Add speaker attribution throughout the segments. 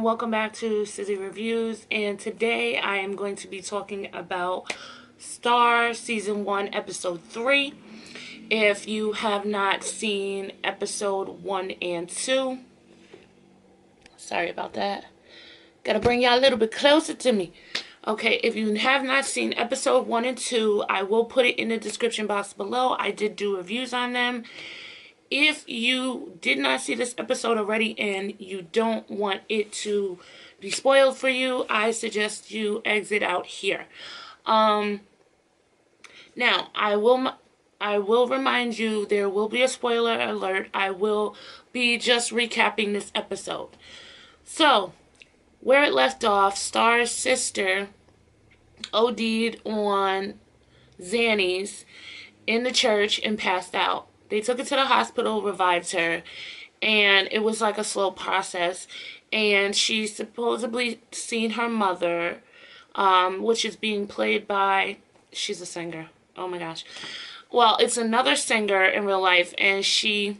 Speaker 1: everyone, welcome back to Sizzy Reviews, and today I am going to be talking about Star Season 1 Episode 3. If you have not seen Episode 1 and 2, sorry about that, gotta bring y'all a little bit closer to me. Okay, if you have not seen Episode 1 and 2, I will put it in the description box below. I did do reviews on them. If you did not see this episode already and you don't want it to be spoiled for you, I suggest you exit out here. Now, I will remind you there will be a spoiler alert. I will be just recapping this episode. So, where it left off, Star's sister OD'd on Xannies in the church and passed out. They took her to the hospital, revived her, and it was like a slow process. And she supposedly seen her mother, which is being played by, she's a singer. Oh my gosh. Well, it's another singer in real life, and she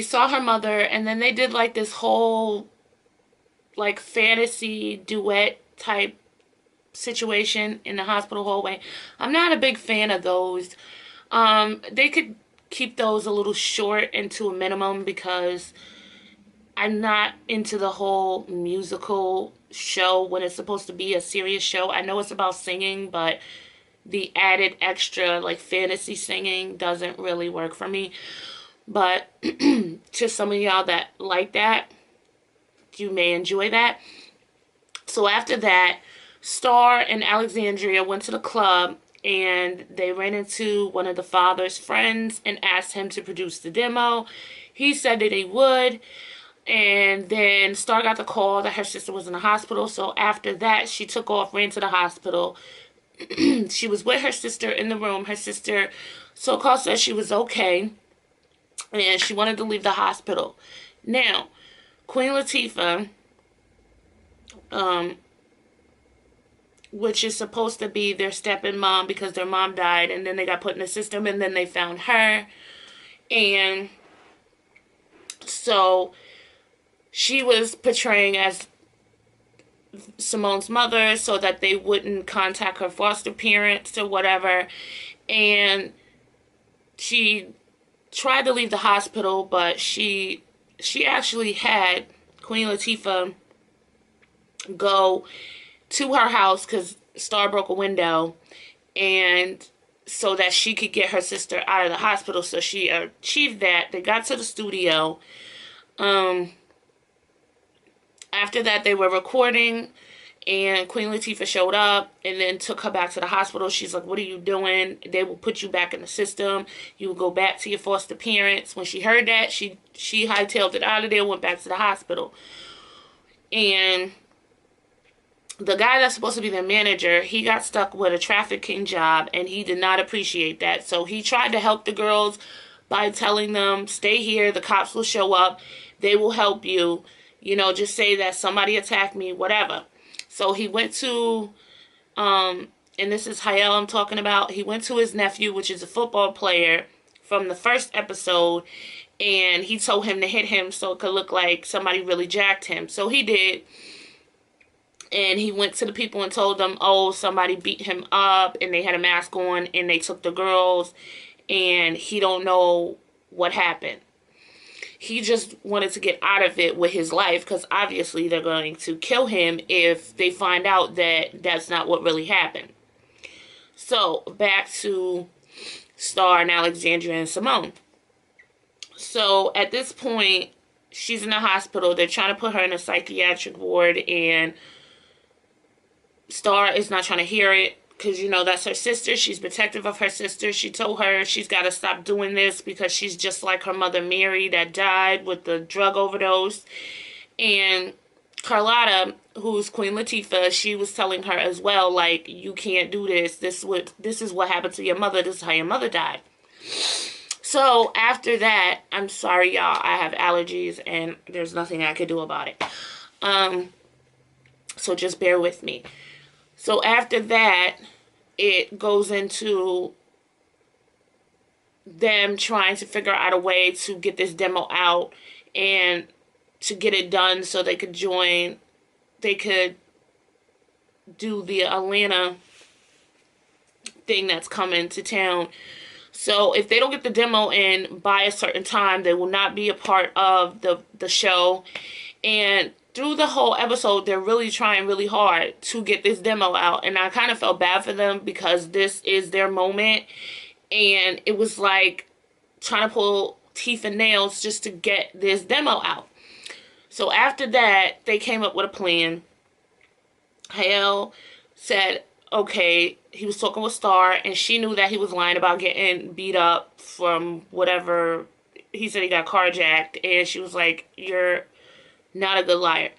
Speaker 1: saw her mother, and then they did like this whole like fantasy duet type situation in the hospital hallway. I'm not a big fan of those. They could keep those a little short and to a minimum because I'm not into the whole musical show when it's supposed to be a serious show. I know it's about singing, but the added extra like fantasy singing doesn't really work for me. But to some of y'all that like that, you may enjoy that. So after that, Star and Alexandra went to the club, and they ran into one of the father's friends and asked him to produce the demo. He said that he would, and then Star got the call that her sister was in the hospital. So after that, she took off, ran to the hospital. She was with her sister in the room. Her sister so-called said she was okay, and she wanted to leave the hospital. Now, Queen Latifah, which is supposed to be their step-in mom because their mom died, and then they got put in the system, and then they found her. And so she was portraying as Simone's mother so that they wouldn't contact her foster parents or whatever. And she tried to leave the hospital, but she actually had Queen Latifah go to her house because Star broke a window, and so that she could get her sister out of the hospital. So she achieved that. They got to the studio. After that, they were recording, and Queen Latifah showed up and then took her back to the hospital. She's like, "What are you doing? They will put you back in the system. You will go back to your foster parents." When she heard that, she hightailed it out of there, went back to the hospital. And the guy that's supposed to be their manager, he got stuck with a trafficking job, and he did not appreciate that. So he tried to help the girls by telling them, "Stay here, the cops will show up, they will help you, you know, just say that somebody attacked me, whatever." So he went to, and this is Hayel I'm talking about, he went to his nephew, which is a football player from the first episode, and he told him to hit him so it could look like somebody really jacked him. So he did. And he went to the people and told them, "Oh, somebody beat him up, and they had a mask on, and they took the girls, and he don't know what happened." He just wanted to get out of it with his life, because obviously they're going to kill him if they find out that that's not what really happened. So, back to Star and Alexandra and Simone. So, at this point, she's in the hospital. They're trying to put her in a psychiatric ward, and Star is not trying to hear it because, you know, that's her sister. She's protective of her sister. She told her she's got to stop doing this because she's just like her mother Mary that died with the drug overdose. And Carlotta, who's Queen Latifah, she was telling her as well, like, "You can't do this. This is what happened to your mother. This is how your mother died." So after that, I'm sorry, y'all, I have allergies and there's nothing I could do about it. So just bear with me. So after that, it goes into them trying to figure out a way to get this demo out and to get it done so they could join, they could do the Atlanta thing that's coming to town. So if they don't get the demo in by a certain time, they will not be a part of the show. And through the whole episode, they're really trying really hard to get this demo out. And I kind of felt bad for them because this is their moment. And it was like trying to pull teeth and nails just to get this demo out. So after that, they came up with a plan. Hale said, okay, he was talking with Star, and she knew that he was lying about getting beat up from whatever. He said he got carjacked, and she was like, you're not a good liar.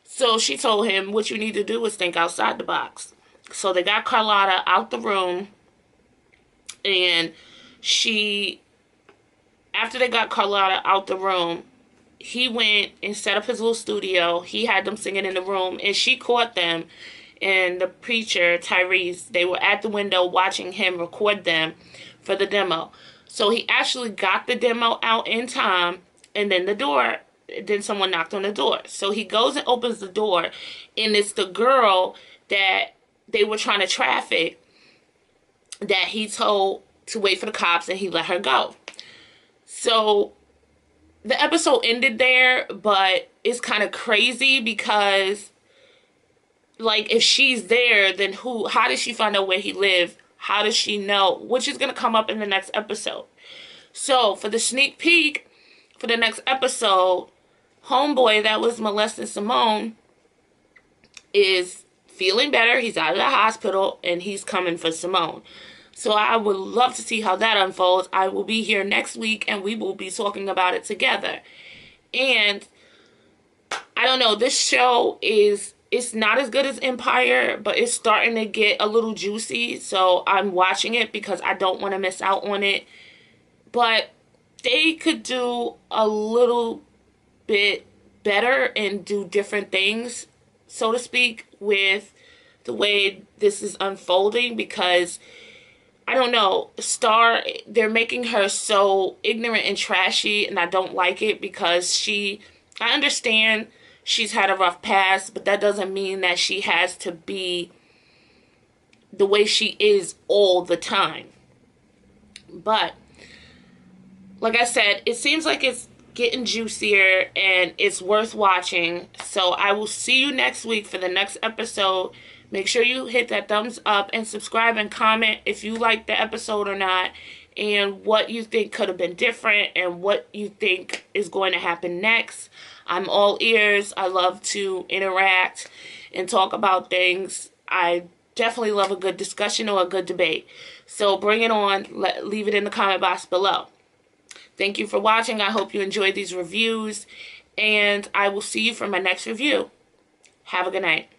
Speaker 1: So she told him, what you need to do is think outside the box. So they got Carlotta out the room, and after they got Carlotta out the room, he went and set up his little studio. He had them singing in the room, and she caught them. And the preacher, Tyrese, they were at the window watching him record them for the demo. So he actually got the demo out in time, and then someone knocked on the door. So he goes and opens the door, and it's the girl that they were trying to traffic that he told to wait for the cops, and he let her go. So the episode ended there, but it's kind of crazy because, like, if she's there, then how did she find out where he lived? How does she know? Which is going to come up in the next episode. So, for the sneak peek, for the next episode, homeboy that was molesting Simone is feeling better. He's out of the hospital, and he's coming for Simone. So, I would love to see how that unfolds. I will be here next week, and we will be talking about it together. And, I don't know, this show it's not as good as Empire, but it's starting to get a little juicy. So I'm watching it because I don't want to miss out on it. But they could do a little bit better and do different things, so to speak, with the way this is unfolding. Because, I don't know, Star, they're making her so ignorant and trashy, and I don't like it because I understand she's had a rough past, but that doesn't mean that she has to be the way she is all the time. But, like I said, it seems like it's getting juicier and it's worth watching. So I will see you next week for the next episode. Make sure you hit that thumbs up and subscribe and comment if you like the episode or not, and what you think could have been different and what you think is going to happen next. I'm all ears. I love to interact and talk about things. I definitely love a good discussion or a good debate. So bring it on. Leave it in the comment box below. Thank you for watching. I hope you enjoyed these reviews, and I will see you for my next review. Have a good night.